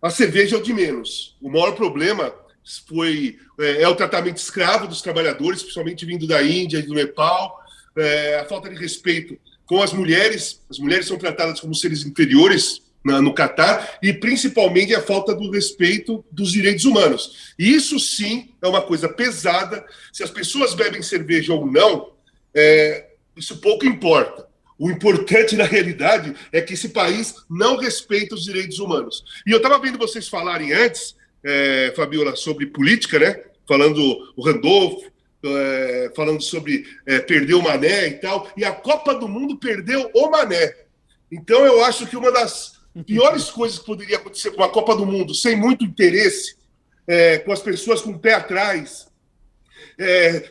a cerveja é o de menos. O maior problema é o tratamento escravo dos trabalhadores, principalmente vindo da Índia e do Nepal, a falta de respeito com as mulheres são tratadas como seres inferiores no Catar, e principalmente a falta do respeito dos direitos humanos. E isso sim é uma coisa pesada. Se as pessoas bebem cerveja ou não, isso pouco importa. O importante, na realidade, é que esse país não respeita os direitos humanos. E eu estava vendo vocês falarem antes, Fabiola, sobre política, né? Falando o Randolfo, falando sobre perder o Mané e tal. E a Copa do Mundo perdeu o Mané. Então, eu acho que uma das piores coisas que poderia acontecer com a Copa do Mundo, sem muito interesse, com as pessoas com o pé atrás,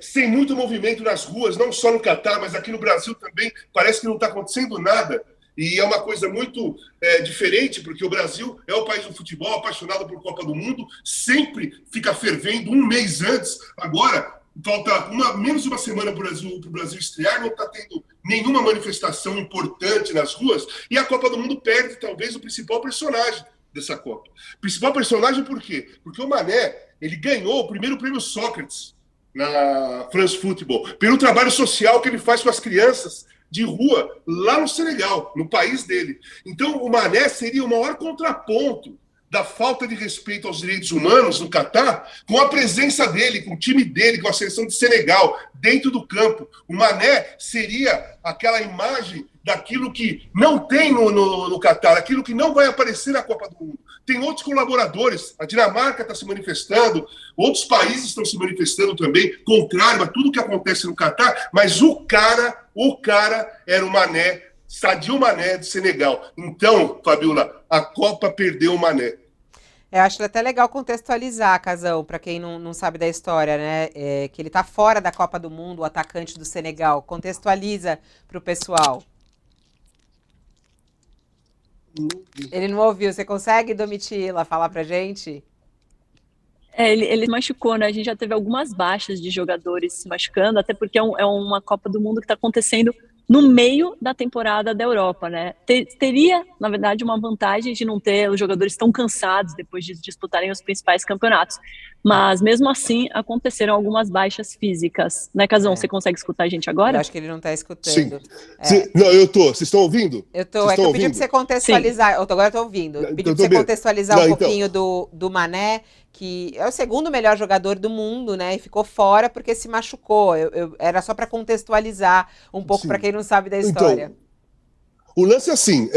sem muito movimento nas ruas, não só no Catar, mas aqui no Brasil também, parece que não está acontecendo nada. E é uma coisa muito diferente, porque o Brasil é o país do futebol, apaixonado por Copa do Mundo, sempre fica fervendo um mês antes. Agora, falta menos de uma semana para o Brasil estrear, não está tendo nenhuma manifestação importante nas ruas, e a Copa do Mundo perde talvez o principal personagem dessa Copa. Principal personagem por quê? Porque o Mané, ele ganhou o primeiro prêmio Sócrates na France Football, pelo trabalho social que ele faz com as crianças de rua lá no Senegal, no país dele. Então, o Mané seria o maior contraponto da falta de respeito aos direitos humanos no Catar, com a presença dele, com o time dele, com a seleção de Senegal, dentro do campo. O Mané seria aquela imagem daquilo que não tem no Catar, aquilo que não vai aparecer na Copa do Mundo. Tem outros colaboradores, a Dinamarca está se manifestando, outros países estão se manifestando também, contrário a tudo que acontece no Catar, mas o cara era o Mané, Sadio Mané do Senegal. Então, Fabiola, a Copa perdeu o Mané. Eu acho até legal contextualizar, Casão, para quem não sabe da história, né? Que ele tá fora da Copa do Mundo, o atacante do Senegal. Contextualiza para o pessoal. Ele não ouviu. Você consegue, Domitila, falar pra gente? Ele machucou, né? A gente já teve algumas baixas de jogadores se machucando, até porque é uma Copa do Mundo que está acontecendo no meio da temporada da Europa, né? Teria, na verdade, uma vantagem de não ter os jogadores tão cansados depois de disputarem os principais campeonatos. Mas, mesmo assim, aconteceram algumas baixas físicas. Né, Casão? Você consegue escutar a gente agora? Eu acho que ele não está Sim. escutando. Não, eu tô. Vocês estão ouvindo? Eu tô. É que eu pedi para você contextualizar. Agora eu tô ouvindo. Pedi para você contextualizar um pouquinho do Mané, que é o segundo melhor jogador do mundo, né? E ficou fora porque se machucou. Era só para contextualizar um pouco para quem não sabe da história. Então, o lance é assim,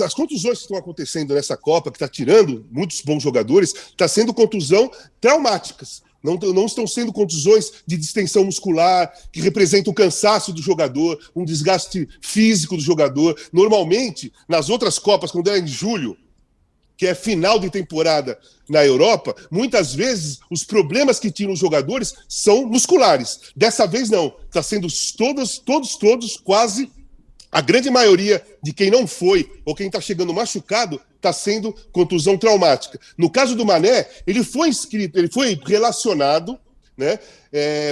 as contusões que estão acontecendo nessa Copa, que está tirando muitos bons jogadores, está sendo contusão traumáticas. Não estão sendo contusões de distensão muscular, que representam o cansaço do jogador, um desgaste físico do jogador. Normalmente, nas outras Copas, quando é em julho, que é final de temporada na Europa, muitas vezes os problemas que tiram os jogadores são musculares. Dessa vez não. Está sendo todos, quase a grande maioria de quem não foi ou quem está chegando machucado está sendo contusão traumática. No caso do Mané, ele foi relacionado, né?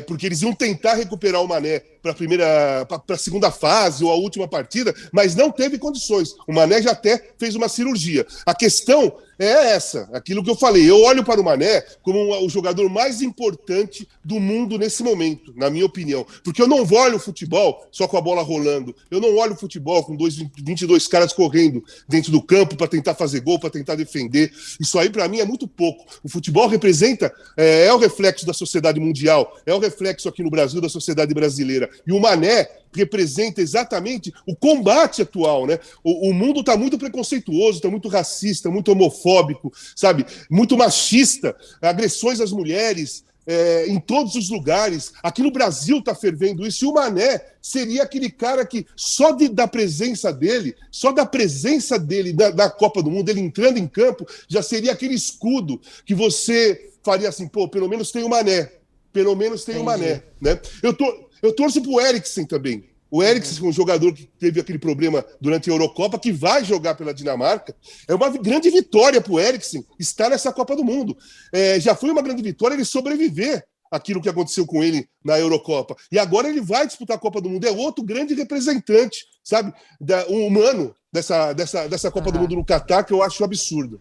Porque eles iam tentar recuperar o Mané para a segunda fase ou a última partida, mas não teve condições. O Mané já até fez uma cirurgia. A questão é essa, aquilo que eu falei. Eu olho para o Mané como o jogador mais importante do mundo nesse momento, na minha opinião. Porque eu não olho o futebol só com a bola rolando. Eu não olho o futebol com 22 caras correndo dentro do campo para tentar fazer gol, para tentar defender. Isso aí, para mim, é muito pouco. O futebol representa, é o reflexo da sociedade mundial, é o reflexo aqui no Brasil da sociedade brasileira. E o Mané representa exatamente o combate atual, né? O mundo está muito preconceituoso, está muito racista, muito homofóbico, sabe? Muito machista, agressões às mulheres em todos os lugares. Aqui no Brasil está fervendo isso. E o Mané seria aquele cara que da presença dele da Copa do Mundo, ele entrando em campo, já seria aquele escudo que você faria assim, pô, pelo menos tem o Mané. Pelo menos tem o Mané, né? Eu torço pro Eriksen também. O Eriksen, um jogador que teve aquele problema durante a Eurocopa, que vai jogar pela Dinamarca. É uma grande vitória pro Eriksen estar nessa Copa do Mundo. Já foi uma grande vitória ele sobreviver àquilo que aconteceu com ele na Eurocopa. E agora ele vai disputar a Copa do Mundo. É outro grande representante, sabe? Humano dessa Copa do Mundo no Catar, que eu acho absurdo.